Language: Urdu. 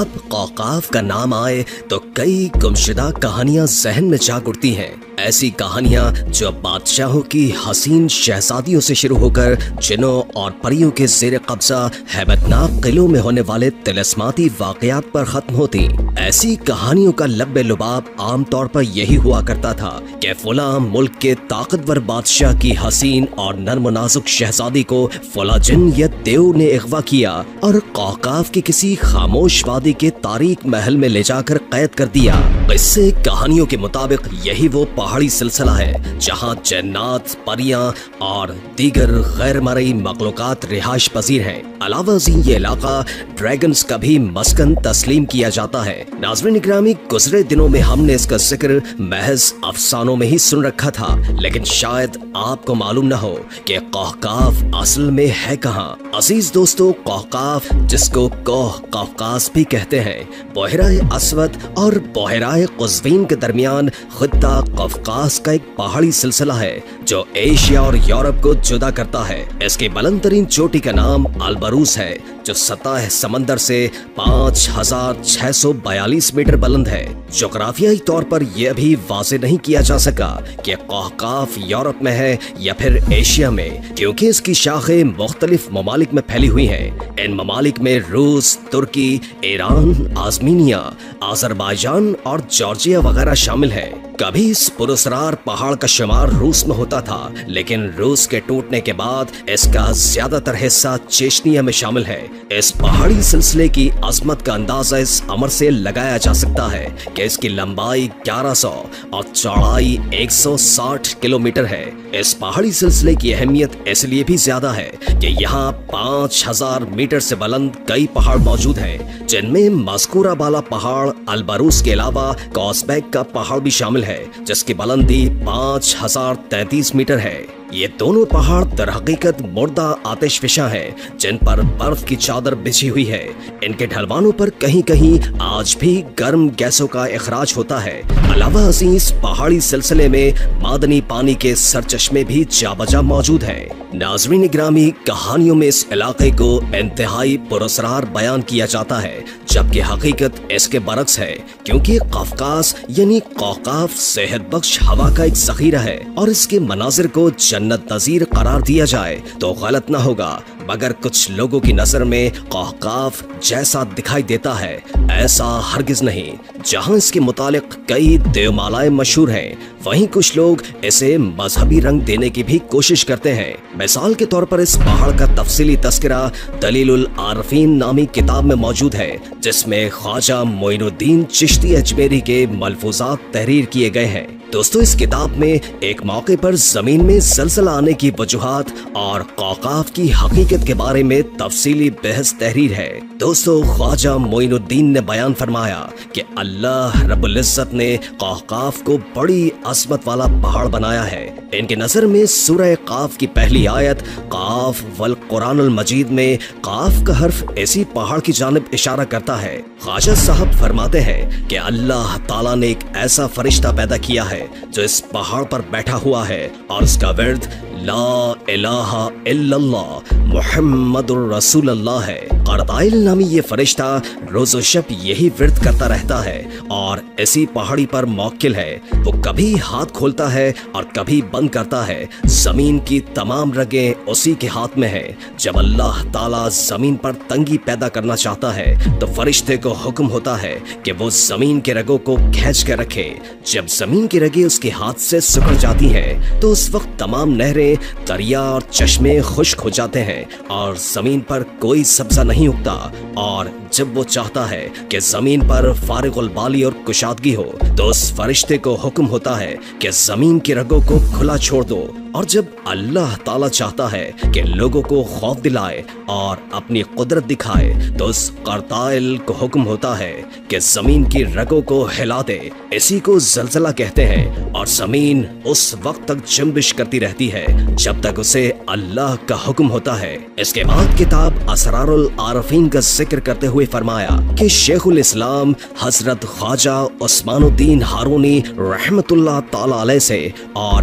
اب قوقاف کا نام آئے تو کئی گمشدہ کہانیاں ذہن میں جاگ اٹھتی ہیں، ایسی کہانیاں جو بادشاہوں کی حسین شہزادیوں سے شروع ہو کر جنوں اور پریوں کے زیر قبضہ ہیبتناک قلعوں میں ہونے والے طلسماتی واقعات پر ختم ہوتی۔ ایسی کہانیوں کا لب لباب عام طور پر یہی ہوا کرتا تھا کہ فلاں ملک کے طاقتور بادشاہ کی حسین اور نرم و نازک شہزادی کو فلاں جن یا دیو نے اغوا کیا اور قوقاف کی کسی خاموش وادی کے تاریک محل میں لے جا کر قید کر دیا۔ قصے کہانیوں کے مطابق یہی وہ پہاڑی سلسلہ ہے جہاں جنات، پریاں اور دیگر غیر مرئی مخلوقات رہائش پذیر ہیں۔ علاوہ ازیں یہ علاقہ ڈریگنز کا بھی مسکن تسلیم کیا جاتا ہے۔ ناظرین اکرامی، گزرے دنوں میں ہم نے اس کا ذکر محض افسانوں میں ہی سن رکھا تھا، لیکن شاید آپ کو معلوم نہ ہو کہ قوقاف اصل میں ہے کہاں۔ عزیز دوستو، قوقاف جس کو کوہ قوقاز بھی کہتے ہیں، بحیرہ اسود اور بحیرہ قزوین کے درمیان خطہ قوقاز کا ایک پہاڑی سلسلہ ہے جو ایشیا اور یورپ کو جدا کرتا ہے۔ اس کی بلند ترین چوٹی کا نام البروس ہے جو سطح سمندر سے 5642 میٹر بلند ہے۔ جغرافیائی طور پر یہ بھی واضح نہیں کیا جا سکا کہ قوقاف یورپ میں ہے یا پھر ایشیا میں، کیونکہ اس کی شاخیں مختلف ممالک میں پھیلی ہوئی ہیں۔ ان ممالک میں روس، ترکی، ایران، آرمینیا، آذربائیجان اور جارجیا وغیرہ شامل ہیں۔ کبھی اس پراسرار پہاڑ کا شمار روس میں ہوتا تھا، لیکن روس کے ٹوٹنے کے بعد اس کا زیادہ تر حصہ چیچنیا میں شامل ہے۔ اس پہاڑی سلسلے کی عظمت کا اندازہ اس امر سے لگایا جا سکتا ہے کہ اس کی لمبائی 1100 اور چوڑائی 160 کلومیٹر ہے۔ اس پہاڑی سلسلے کی اہمیت اس لیے بھی زیادہ ہے کہ یہاں 5000 میٹر سے بلند کئی پہاڑ موجود ہیں، جن میں مذکورہ بالا پہاڑ البروس کے علاوہ کوسبیک کا پہاڑ بھی شامل ہے جس کی بلندی 5033 میٹر ہے۔ یہ دونوں پہاڑ در حقیقت مردہ آتش فشاں ہیں جن پر برف کی چادر بچھی ہوئی ہے۔ ان کے ڈھلوانوں پر کہیں کہیں آج بھی گرم گیسوں کا اخراج ہوتا ہے۔ علاوہ ازیں اس پہاڑی سلسلے میں معدنی پانی کے سرچشمے بھی جا بجا موجود ہیں۔ ناظرین گرامی، کہانیوں میں اس علاقے کو انتہائی پراسرار بیان کیا جاتا ہے، جبکہ حقیقت اس کے برعکس ہے، کیونکہ قوقاز یعنی قوقاف صحت بخش ہوا کا ایک ذخیرہ ہے، اور اس کے مناظر کو جنت نظیر قرار دیا جائے تو غلط نہ ہوگا، مگر کچھ لوگوں کی نظر میں قوقاف جیسا دکھائی دیتا ہے ایسا ہرگز نہیں۔ جہاں اس کے متعلق کئی دیومالائیں مشہور ہیں، وہیں کچھ لوگ اسے مذہبی رنگ دینے کی بھی کوشش کرتے ہیں۔ مثال کے طور پر اس پہاڑ کا تفصیلی تذکرہ دلیل العارفین نامی کتاب میں موجود ہے، جس میں خواجہ معین الدین چشتی اجمیری کے ملفوظات تحریر کیے گئے ہیں۔ دوستو، اس کتاب میں ایک موقع پر زمین میں زلزلہ آنے کی وجوہات اور قوقاف کی حقیقت کے بارے میں تفصیلی بحث تحریر ہے۔ دوستو، خواجہ معین الدین نے بیان فرمایا کہ اللہ رب العزت نے قوقاف کو بڑی عظمت والا پہاڑ بنایا ہے۔ ان کی نظر میں سورہ قاف کی پہلی آیت قاف والقرآن المجید میں قاف کا حرف ایسی پہاڑ کی جانب اشارہ کرتا ہے۔ خواجہ صاحب فرماتے ہیں کہ اللہ تعالیٰ نے ایک ایسا فرشتہ پیدا کیا ہے جو اس پہاڑ پر بیٹھا ہوا ہے اور اس کا ورد لا الہ الا اللہ محمد الرسول اللہ ہے۔ قرطائل نامی یہ فرشتہ روز و شب یہی ورد کرتا رہتا ہے اور اسی پہاڑی پر موکل ہے۔ وہ کبھی ہاتھ کھولتا ہے اور کبھی بند کرتا ہے۔ زمین کی تمام رگیں اسی کے ہاتھ میں ہیں۔ جب اللہ تعالیٰ زمین پر تنگی پیدا کرنا چاہتا ہے تو فرشتے کو حکم ہوتا ہے کہ وہ زمین کے رگوں کو کھینچ کر رکھے۔ جب زمین کی رگیں اس کے ہاتھ سے سکڑ جاتی ہیں تو اس وقت تمام نہریں، دریا اور چشمے خشک ہو جاتے ہیں اور زمین پر کوئی سبزہ نہیں اگتا۔ اور جب وہ چاہتا ہے کہ زمین پر فارغ البالی اور کشادگی ہو تو اس فرشتے کو حکم ہوتا ہے کہ زمین کی رگوں کو کھلا چھوڑ دو۔ اور جب اللہ تعالیٰ چاہتا ہے کہ لوگوں کو خوف دلائے اور اپنی قدرت دکھائے تو اس قرطائل کو حکم ہوتا ہے کہ زمین کی رگوں کو ہلا دے۔ اسی کو زلزلہ کہتے ہیں، اور زمین اس وقت تک جنبش کرتی رہتی ہے جب تک اسے اللہ کا حکم ہوتا ہے۔ اس کے بعد کتاب اسرار العارفین کا ذکر کرتے ہوئے فرمایا کہ شیخ الاسلام حضرت خواجہ عثمان الدین ہارونی رحمت اللہ تعالی علیہ سے اور